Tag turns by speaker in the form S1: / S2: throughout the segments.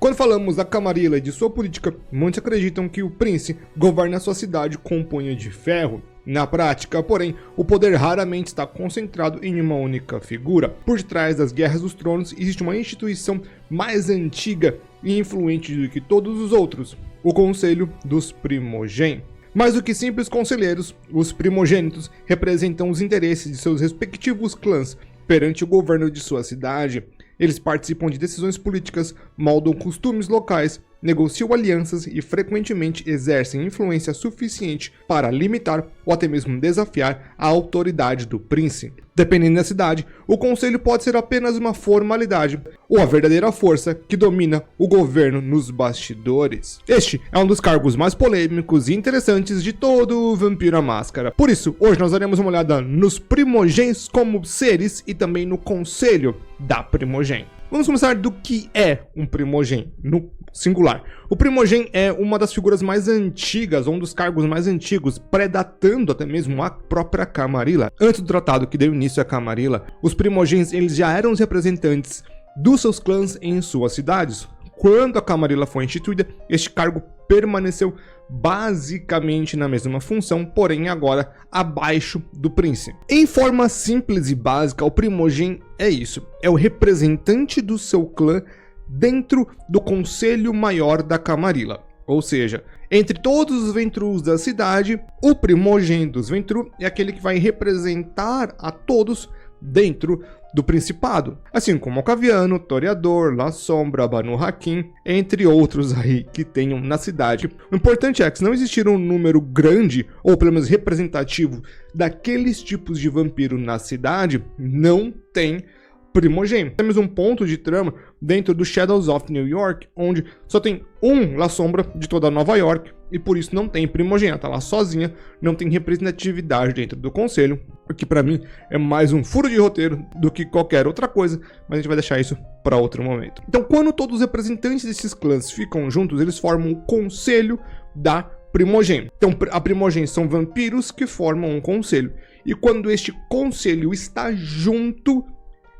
S1: Quando falamos da Camarilla e de sua política, muitos acreditam que o príncipe governa sua cidade com um punho de ferro. Na prática, porém, o poder raramente está concentrado em uma única figura. Por detrás das Guerras dos Tronos existe uma instituição mais antiga e influente do que todos os outros, o Conselho dos Primogênitos. Mais do que simples conselheiros, os primogênitos representam os interesses de seus respectivos clãs perante o governo de sua cidade. Eles participam de decisões políticas, moldam costumes locais, negociam alianças e frequentemente exercem influência suficiente para limitar ou até mesmo desafiar a autoridade do príncipe. Dependendo da cidade, o conselho pode ser apenas uma formalidade ou a verdadeira força que domina o governo nos bastidores. Este é um dos cargos mais polêmicos e interessantes de todo o Vampiro à Máscara. Por isso, hoje nós daremos uma olhada nos primogênitos como seres e também no conselho da primogênita. Vamos começar do que é um primogênito, no singular. O primogênito é uma das figuras mais antigas, ou um dos cargos mais antigos, predatando até mesmo a própria Camarilla. Antes do tratado que deu início à Camarilla, os primogênitos eles já eram os representantes dos seus clãs em suas cidades. Quando a Camarilla foi instituída, este cargo permaneceu basicamente na mesma função, porém agora abaixo do príncipe. Em forma simples e básica, o primogênito é isso, é o representante do seu clã dentro do Conselho Maior da Camarilla. Ou seja, entre todos os Ventrus da cidade, o primogênito dos Ventrus é aquele que vai representar a todos dentro do Principado, assim como Ocaviano, Toreador, La Sombra, Banu Haqim, entre outros aí que tenham na cidade. O importante é que se não existir um número grande, ou pelo menos representativo, daqueles tipos de vampiro na cidade, não tem primogênito. Temos um ponto de trama dentro do Shadows of New York, onde só tem um La Sombra de toda Nova York, e por isso não tem primogênita, tá lá sozinha, não tem representatividade dentro do conselho, o que pra mim é mais um furo de roteiro do que qualquer outra coisa, mas a gente vai deixar isso para outro momento. Então, quando todos os representantes desses clãs ficam juntos, eles formam o conselho da primogênita. Então, a primogênita são vampiros que formam um conselho, e quando este conselho está junto,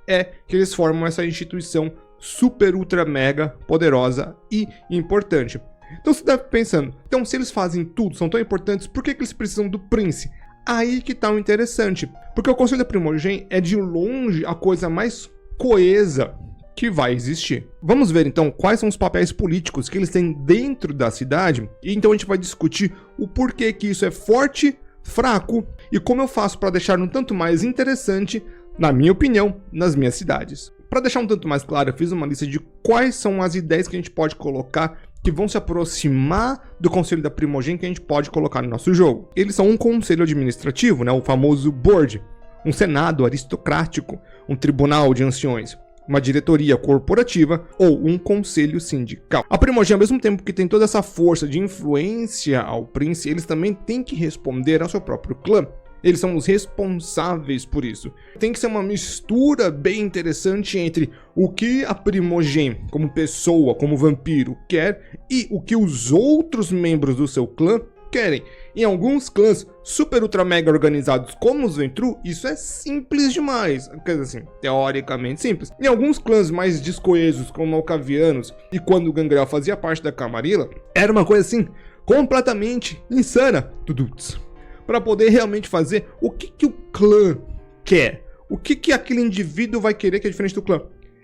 S1: é que eles formam essa instituição super, ultra, mega poderosa e importante. Então você deve pensando, então se eles fazem tudo, são tão importantes, por que eles precisam do príncipe? Aí que tá o interessante, porque o Conselho da Primogênita é de longe a coisa mais coesa que vai existir. Vamos ver então quais são os papéis políticos que eles têm dentro da cidade, e então a gente vai discutir o porquê que isso é forte, fraco, e como eu faço para deixar um tanto mais interessante, na minha opinião, nas minhas cidades. Para deixar um tanto mais claro, eu fiz uma lista de quais são as ideias que a gente pode colocar que vão se aproximar do Conselho da Primogênita que a gente pode colocar no nosso jogo. Eles são um conselho administrativo, né, o famoso board, um senado aristocrático, um tribunal de anciões, uma diretoria corporativa ou um conselho sindical. A primogênita, ao mesmo tempo que tem toda essa força de influência ao príncipe, eles também têm que responder ao seu próprio clã. Eles são os responsáveis por isso. Tem que ser uma mistura bem interessante entre o que a primogênita, como pessoa, como vampiro, quer e o que os outros membros do seu clã querem. Em alguns clãs super ultra mega organizados como os Ventrus, isso é simples demais. Quer dizer assim, teoricamente simples. Em alguns clãs mais descoesos como Ocavianos e quando o Gangrel fazia parte da Camarilla, era uma coisa assim, completamente insana. Para poder realmente fazer o que o clã quer. O que aquele indivíduo vai querer que é diferente do clã.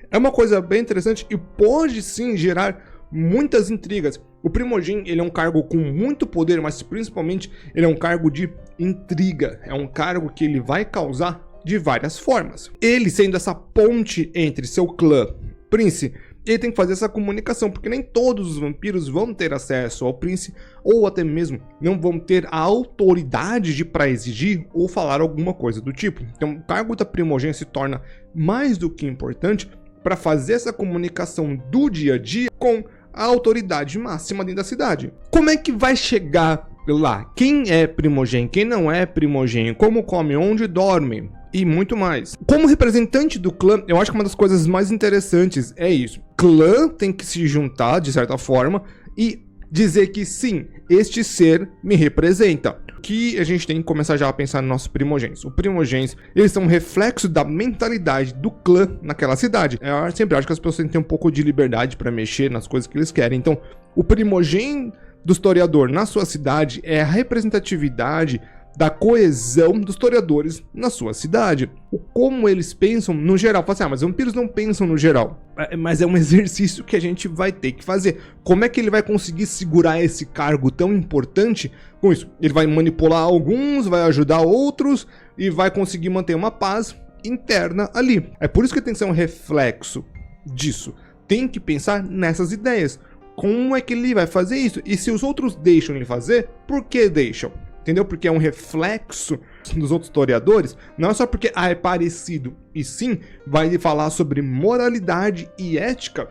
S1: É uma coisa bem interessante e pode sim gerar muitas intrigas. O primogênito, ele é um cargo com muito poder, mas principalmente ele é um cargo de intriga. É um cargo que ele vai causar de várias formas. Ele sendo essa ponte entre seu clã, príncipe, ele tem que fazer essa comunicação, porque nem todos os vampiros vão ter acesso ao príncipe, ou até mesmo não vão ter a autoridade para exigir ou falar alguma coisa do tipo. Então o cargo da primogênita se torna mais do que importante para fazer essa comunicação do dia a dia com a autoridade máxima dentro da cidade. Como é que vai chegar lá? Quem é primogênito, quem não é primogênito, como come, onde dorme e muito mais. Como representante do clã, eu acho que uma das coisas mais interessantes é isso. Clã tem que se juntar de certa forma e dizer que sim, este ser me representa. Que a gente tem que começar já a pensar nos nossos primogênitos. Os primogênitos, eles são um reflexo da mentalidade do clã naquela cidade. Eu sempre acho que as pessoas têm que ter um pouco de liberdade para mexer nas coisas que eles querem. Então, o primogênito do historiador na sua cidade é a representatividade da coesão dos historiadores na sua cidade. O como eles pensam no geral. Fala assim, mas os vampiros não pensam no geral. Mas é um exercício que a gente vai ter que fazer. Como é que ele vai conseguir segurar esse cargo tão importante com isso? Ele vai manipular alguns, vai ajudar outros e vai conseguir manter uma paz interna ali. É por isso que tem que ser um reflexo disso. Tem que pensar nessas ideias. Como é que ele vai fazer isso? E se os outros deixam ele fazer, por que deixam? Entendeu? Porque é um reflexo dos outros historiadores, não é só porque é parecido, e sim vai falar sobre moralidade e ética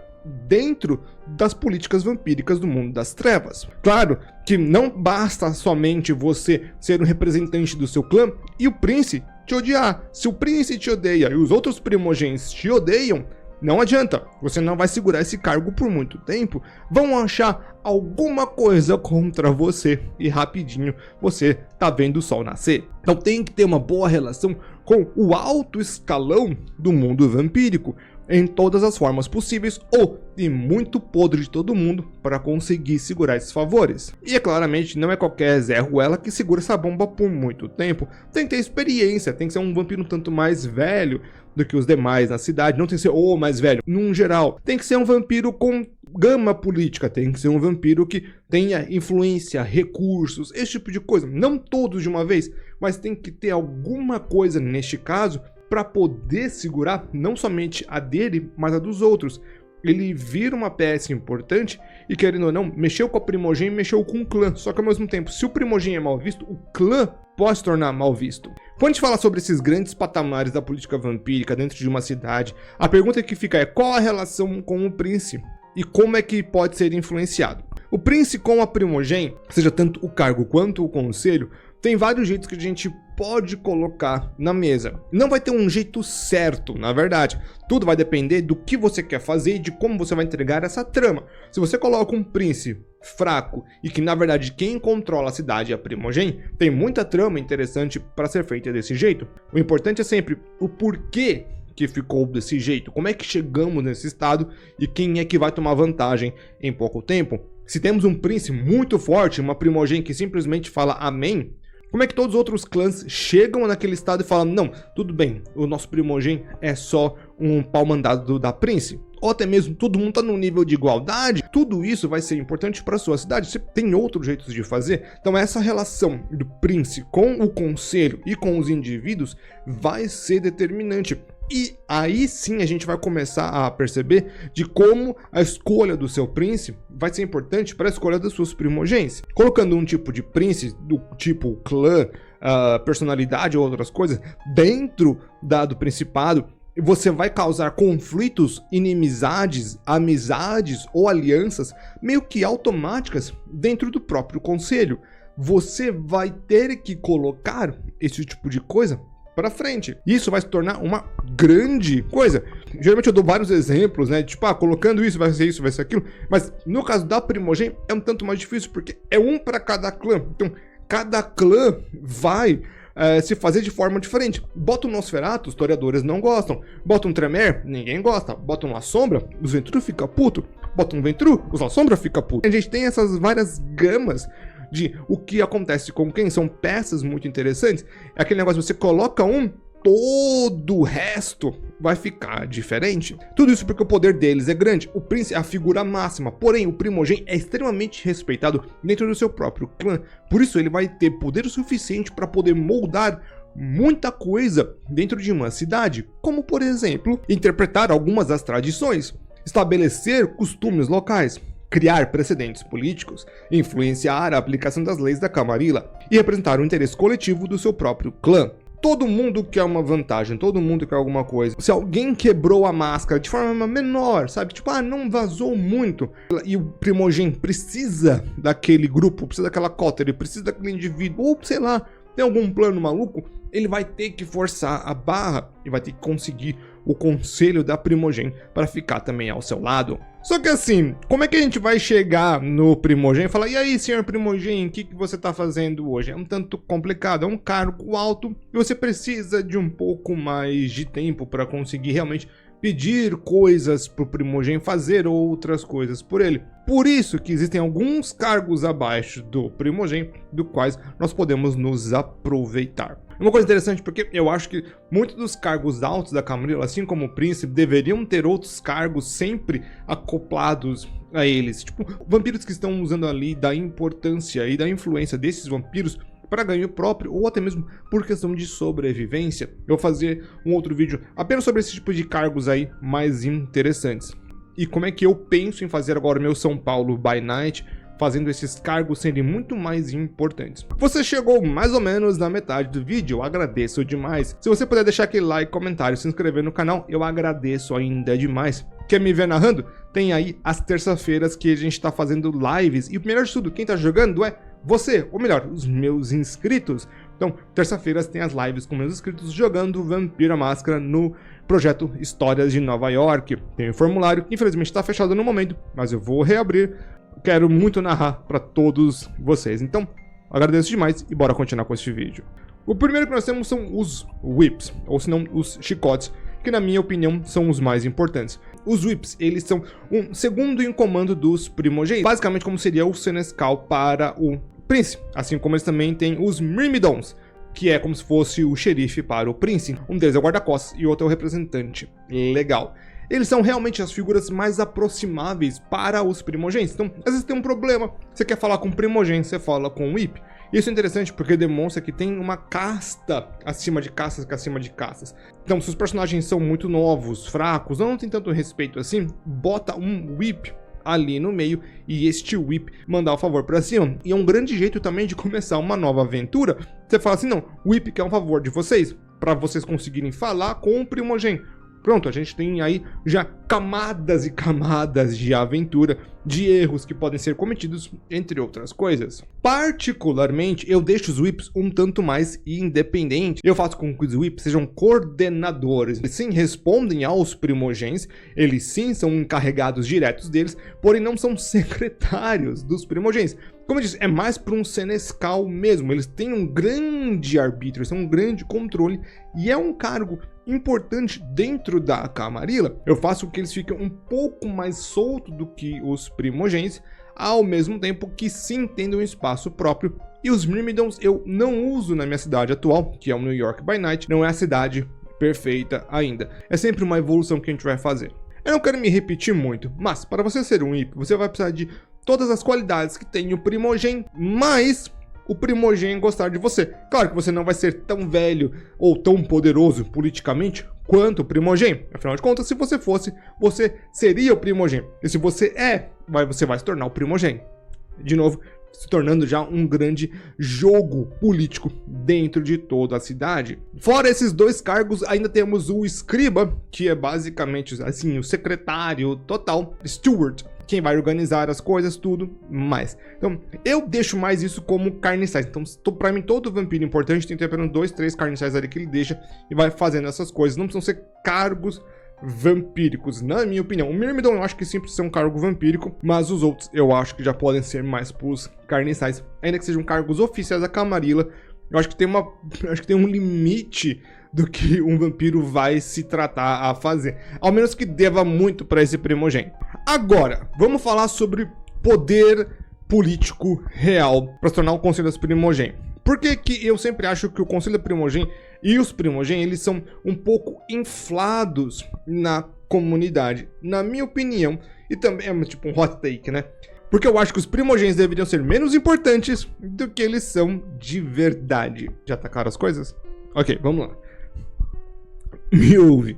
S1: dentro das políticas vampíricas do mundo das trevas. Claro que não basta somente você ser um representante do seu clã e o príncipe te odiar. Se o príncipe te odeia e os outros primogênitos te odeiam, não adianta, você não vai segurar esse cargo por muito tempo, vão achar alguma coisa contra você e rapidinho você tá vendo o sol nascer. Então tem que ter uma boa relação com o alto escalão do mundo vampírico em todas as formas possíveis ou e muito podre de todo mundo para conseguir segurar esses favores. E claramente não é qualquer Zé Ruela que segura essa bomba por muito tempo, tem que ter experiência, tem que ser um vampiro um tanto mais velho do que os demais na cidade, não tem que ser o mais velho, num geral, tem que ser um vampiro com gama política, tem que ser um vampiro que tenha influência, recursos, esse tipo de coisa, não todos de uma vez, mas tem que ter alguma coisa neste caso para poder segurar não somente a dele, mas a dos outros. Ele vira uma peça importante e, querendo ou não, mexeu com a primogênita e mexeu com o clã. Só que ao mesmo tempo, se o primogênito é mal visto, o clã pode se tornar mal visto. Quando a gente fala sobre esses grandes patamares da política vampírica dentro de uma cidade, a pergunta que fica é qual a relação com o príncipe e como é que pode ser influenciado. O príncipe com a primogênita, seja tanto o cargo quanto o conselho, tem vários jeitos que a gente pode colocar na mesa. Não vai ter um jeito certo, na verdade. Tudo vai depender do que você quer fazer e de como você vai entregar essa trama. Se você coloca um príncipe fraco e que na verdade quem controla a cidade é a primogênita, tem muita trama interessante para ser feita desse jeito. O importante é sempre o porquê que ficou desse jeito, como é que chegamos nesse estado e quem é que vai tomar vantagem em pouco tempo. Se temos um príncipe muito forte, uma primogênita que simplesmente fala amém, como é que todos os outros clãs chegam naquele estado e falam, não, tudo bem, o nosso primogênito é só um pau mandado da príncipe? Ou até mesmo todo mundo tá num nível de igualdade? Tudo isso vai ser importante para sua cidade, você tem outros jeitos de fazer. Então essa relação do príncipe com o conselho e com os indivíduos vai ser determinante. E aí sim a gente vai começar a perceber de como a escolha do seu príncipe vai ser importante para a escolha das suas primogênitas. Colocando um tipo de príncipe, do tipo clã, personalidade ou outras coisas, dentro do principado, você vai causar conflitos, inimizades, amizades ou alianças meio que automáticas dentro do próprio conselho. Você vai ter que colocar esse tipo de coisa para frente. Isso vai se tornar uma grande coisa. Geralmente eu dou vários exemplos, né? Tipo, colocando isso, vai ser isso, vai ser aquilo. Mas no caso da primogênita é um tanto mais difícil, porque é um para cada clã. Então, cada clã vai se fazer de forma diferente. Bota um Nosferatu, os historiadores não gostam. Bota um Tremere, ninguém gosta. Bota uma Sombra, os Ventru fica puto. Bota um Ventru, os La Sombra fica puto. A gente tem essas várias gamas de o que acontece com quem, são peças muito interessantes. É aquele negócio, você coloca um, todo o resto vai ficar diferente. Tudo isso porque o poder deles é grande. O príncipe é a figura máxima, porém o primogênito é extremamente respeitado dentro do seu próprio clã. Por isso ele vai ter poder suficiente para poder moldar muita coisa dentro de uma cidade, como por exemplo, interpretar algumas das tradições, estabelecer costumes locais, criar precedentes políticos, influenciar a aplicação das leis da Camarilla e representar o interesse coletivo do seu próprio clã. Todo mundo quer uma vantagem, todo mundo quer alguma coisa. Se alguém quebrou a máscara de forma menor, sabe? Tipo, não vazou muito. E o primogênito precisa daquele grupo, precisa daquela cota, ele precisa daquele indivíduo, ou sei lá, tem algum plano maluco, ele vai ter que forçar a barra e vai ter que conseguir o conselho da primogênita para ficar também ao seu lado. Só que assim, como é que a gente vai chegar no primogênito e falar: e aí, senhor primogênito, o que você tá fazendo hoje? É um tanto complicado, é um cargo alto e você precisa de um pouco mais de tempo para conseguir realmente pedir coisas pro primogênito, fazer outras coisas por ele. Por isso que existem alguns cargos abaixo do primogênito, do quais nós podemos nos aproveitar. Uma coisa interessante, porque eu acho que muitos dos cargos altos da Camarilla, assim como o príncipe, deveriam ter outros cargos sempre acoplados a eles. Tipo, vampiros que estão usando ali da importância e da influência desses vampiros para ganho próprio, ou até mesmo por questão de sobrevivência. Eu vou fazer um outro vídeo apenas sobre esse tipo de cargos aí mais interessantes. E como é que eu penso em fazer agora o meu São Paulo by Night, fazendo esses cargos serem muito mais importantes. Você chegou mais ou menos na metade do vídeo, eu agradeço demais. Se você puder deixar aquele like, comentário, se inscrever no canal, eu agradeço ainda demais. Quer me ver narrando? Tem aí as terças-feiras que a gente tá fazendo lives, e o melhor de tudo, quem tá jogando é você, ou melhor, os meus inscritos. Então, terça-feiras tem as lives com meus inscritos jogando Vampiro à Máscara no projeto Histórias de Nova York. Tem um formulário que infelizmente está fechado no momento, mas eu vou reabrir. Quero muito narrar para todos vocês. Então, agradeço demais e bora continuar com este vídeo. O primeiro que nós temos são os whips, ou se não, os chicotes, que na minha opinião são os mais importantes. Os whips, eles são um segundo em comando dos primogênitos, basicamente como seria o senescal para o príncipe, assim como eles também têm os myrmidons, que é como se fosse o xerife para o príncipe. Um deles é o guarda-costas e o outro é o representante legal. Eles são realmente as figuras mais aproximáveis para os primogênitos. Então, às vezes tem um problema, você quer falar com o primogênito, você fala com o whip. Isso é interessante porque demonstra que tem uma casta acima de castas que acima de castas. Então, se os personagens são muito novos, fracos, não tem tanto respeito assim, bota um whip ali no meio e este whip mandar o favor pra cima. E é um grande jeito também de começar uma nova aventura. Você fala assim: não, o whip quer um favor de vocês, para vocês conseguirem falar com o primogênito. Pronto, a gente tem aí já camadas e camadas de aventura, de erros que podem ser cometidos, entre outras coisas. Particularmente, eu deixo os whips um tanto mais independentes. Eu faço com que os whips sejam coordenadores. Eles sim respondem aos primogênitos, eles sim são encarregados diretos deles, porém não são secretários dos primogênitos. Como eu disse, é mais para um senescal mesmo. Eles têm um grande arbítrio, eles têm um grande controle e é um cargo importante dentro da Camarilla. Eu faço com que eles fiquem um pouco mais soltos do que os primogênitos, ao mesmo tempo que sim tendo um espaço próprio. E os myrmidons eu não uso na minha cidade atual, que é o New York by Night, não é a cidade perfeita ainda. É sempre uma evolução que a gente vai fazer. Eu não quero me repetir muito, mas para você ser um whip, você vai precisar de todas as qualidades que tem o primogênito, mas o primogênito gostar de você. Claro que você não vai ser tão velho ou tão poderoso politicamente quanto o primogênito. Afinal de contas, se você fosse, você seria o primogênito. E se você você vai se tornar o primogênito. De novo, se tornando já um grande jogo político dentro de toda a cidade. Fora esses dois cargos, ainda temos o escriba, que é basicamente assim, o secretário total, steward, quem vai organizar as coisas, tudo mais. Então, eu deixo mais isso como carniçais. Então, pra mim, todo vampiro importante tem apenas 2, 3 carniçais ali que ele deixa e vai fazendo essas coisas. Não precisam ser cargos vampíricos, na minha opinião. O Myrmidon eu acho que sim precisa ser um cargo vampírico, mas os outros eu acho que já podem ser mais pros carniçais. Ainda que sejam cargos oficiais da Camarilla, eu acho que tem um limite do que um vampiro vai se tratar a fazer. Ao menos que deva muito para esse primogênito. Agora, vamos falar sobre poder político real para se tornar o Conselho das Primogênitos. Por que que eu sempre acho que o Conselho da Primogênito e os primogênitos, eles são um pouco inflados na comunidade? Na minha opinião, e também é tipo um hot take, né? Porque eu acho que os primogênitos deveriam ser menos importantes do que eles são de verdade. Já tá claro as coisas? Ok, vamos lá. Me ouve.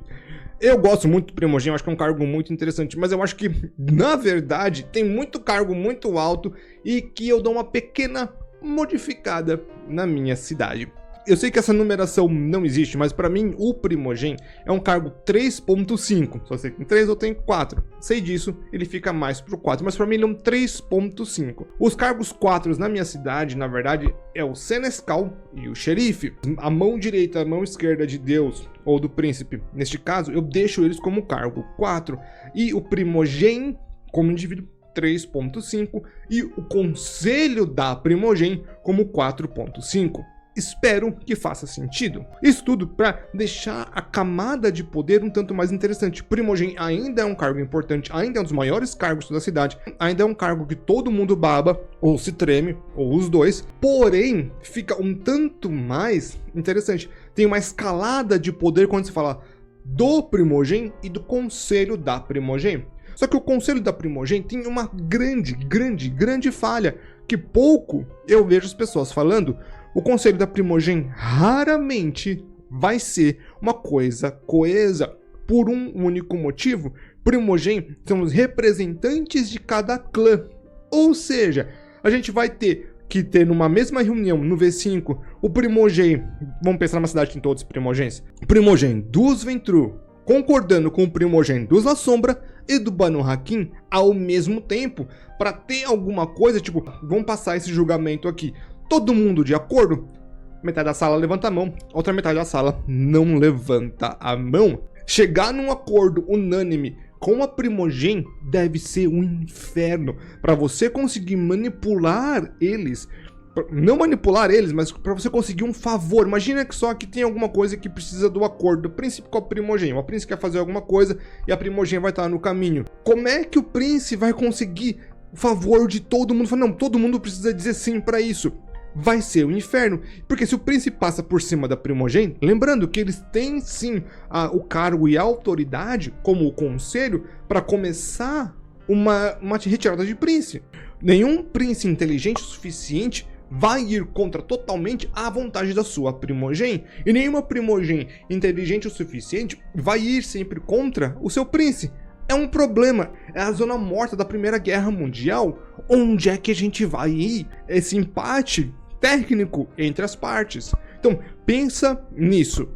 S1: Eu gosto muito do primogênito, acho que é um cargo muito interessante, mas eu acho que, na verdade, tem muito cargo muito alto e que eu dou uma pequena modificada na minha cidade. Eu sei que essa numeração não existe, mas para mim o primogênito é um cargo 3.5. Só sei que tem 3 ou tem 4. Sei disso, ele fica mais pro 4, mas para mim ele é um 3.5. Os cargos 4 na minha cidade, na verdade, é o senescal e o xerife. A mão direita, a mão esquerda de Deus ou do príncipe. Neste caso, eu deixo eles como cargo 4. E o primogênito como indivíduo 3.5 e o Conselho da Primogem como 4.5. Espero que faça sentido. Isso tudo para deixar a camada de poder um tanto mais interessante. Primogem ainda é um cargo importante, ainda é um dos maiores cargos da cidade, ainda é um cargo que todo mundo baba, ou se treme, ou os dois, porém fica um tanto mais interessante. Tem uma escalada de poder quando se fala do Primogem e do Conselho da Primogem. Só que o Conselho da Primogem tem uma grande falha, que pouco eu vejo as pessoas falando. O Conselho da Primogem raramente vai ser uma coisa coesa, por um único motivo. Primogem são os representantes de cada clã, ou seja, a gente vai ter que ter numa mesma reunião, no V5, o Primogem, vamos pensar numa cidade que tem todos os Primogens, o Primogem dos Ventru, concordando com o Primogem dos La Sombra e do Banu Haqim ao mesmo tempo, para ter alguma coisa, tipo, vamos passar esse julgamento aqui, todo mundo de acordo? Metade da sala levanta a mão, outra metade da sala não levanta a mão. Chegar num acordo unânime com a Primogem deve ser um inferno para você conseguir manipular eles. Não manipular eles, mas para você conseguir um favor. Imagina que só que tem alguma coisa que precisa do acordo do príncipe com a Primogem. O príncipe quer fazer alguma coisa e a Primogem vai estar no caminho. Como é que o príncipe vai conseguir o favor de todo mundo? Não, todo mundo precisa dizer sim para isso. Vai ser o inferno, porque se o príncipe passa por cima da Primogem, lembrando que eles têm sim o cargo e a autoridade, como o conselho, para começar uma retirada de príncipe. Nenhum príncipe inteligente o suficiente vai ir contra totalmente a vontade da sua Primogem, e nenhuma Primogem inteligente o suficiente vai ir sempre contra o seu príncipe. É um problema, é a zona morta da Primeira Guerra Mundial. Onde é que a gente vai ir? Esse empate técnico entre as partes. Então, pensa nisso.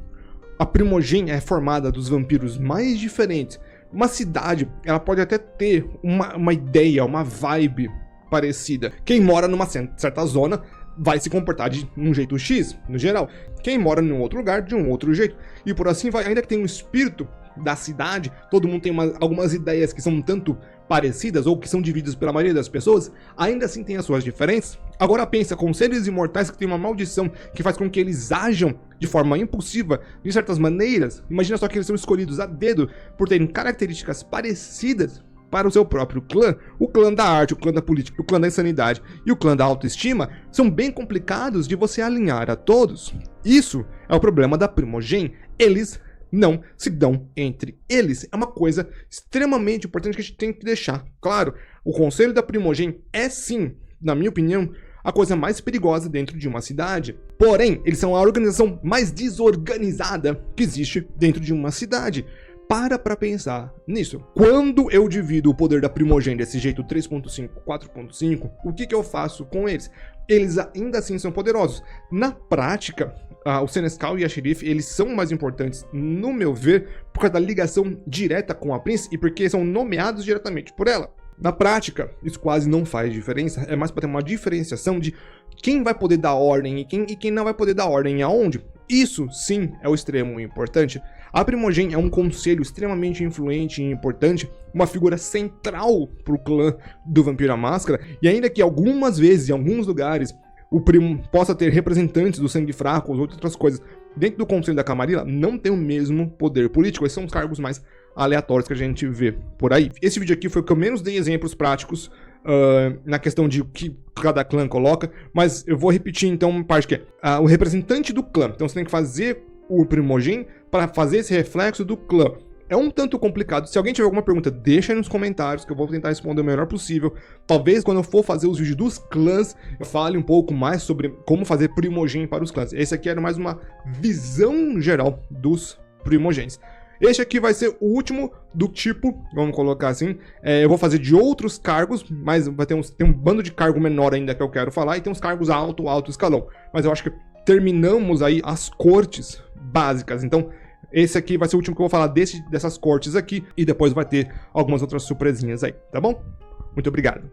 S1: A Primogem é formada dos vampiros mais diferentes. Uma cidade, ela pode até ter uma ideia, uma vibe parecida. Quem mora numa certa zona vai se comportar de um jeito X, no geral. Quem mora em um outro lugar, de um outro jeito. E por assim vai, ainda que tenha um espírito da cidade, todo mundo tem algumas ideias que são um tanto parecidas ou que são divididas pela maioria das pessoas, ainda assim tem as suas diferenças. Agora pensa, com seres imortais que têm uma maldição que faz com que eles ajam de forma impulsiva, de certas maneiras. Imagina só que eles são escolhidos a dedo por terem características parecidas para o seu próprio clã. O clã da arte, o clã da política, o clã da insanidade e o clã da autoestima são bem complicados de você alinhar a todos. Isso é o problema da Primogem. Eles não se dão entre eles. É uma coisa extremamente importante que a gente tem que deixar claro. O Conselho da Primogem é sim, na minha opinião, a coisa mais perigosa dentro de uma cidade. Porém, eles são a organização mais desorganizada que existe dentro de uma cidade. Para pensar nisso. Quando eu divido o poder da Primogem desse jeito 3.5, 4.5, o que eu faço com eles? Eles ainda assim são poderosos. Na prática, o Senescal e a Xerife, eles são mais importantes, no meu ver, por causa da ligação direta com a Príncipe e porque são nomeados diretamente por ela. Na prática, isso quase não faz diferença, é mais para ter uma diferenciação de quem vai poder dar ordem e quem não vai poder dar ordem e aonde. Isso, sim, é o extremo importante. A Primogem é um conselho extremamente influente e importante, uma figura central para o clã do Vampiro à Máscara, e ainda que algumas vezes, em alguns lugares, o primo possa ter representantes do Sangue Fraco ou outras coisas dentro do Conselho da Camarilla, não tem o mesmo poder político. Esses são os cargos mais aleatórios que a gente vê por aí. Esse vídeo aqui foi o que eu menos dei exemplos práticos na questão de o que cada clã coloca, mas eu vou repetir então uma parte que é o representante do clã. Então você tem que fazer o Primogem para fazer esse reflexo do clã. É um tanto complicado. Se alguém tiver alguma pergunta, deixa aí nos comentários que eu vou tentar responder o melhor possível. Talvez quando eu for fazer os vídeos dos clãs, eu fale um pouco mais sobre como fazer Primogem para os clãs. Esse aqui era mais uma visão geral dos Primogens. Este aqui vai ser o último do tipo, vamos colocar assim. Eu vou fazer de outros cargos, mas vai ter tem um bando de cargo menor ainda que eu quero falar, e tem uns cargos alto escalão. Mas eu acho que terminamos aí as cortes básicas. Então, esse aqui vai ser o último que eu vou falar dessas cortes aqui, e depois vai ter algumas outras surpresinhas aí, tá bom? Muito obrigado.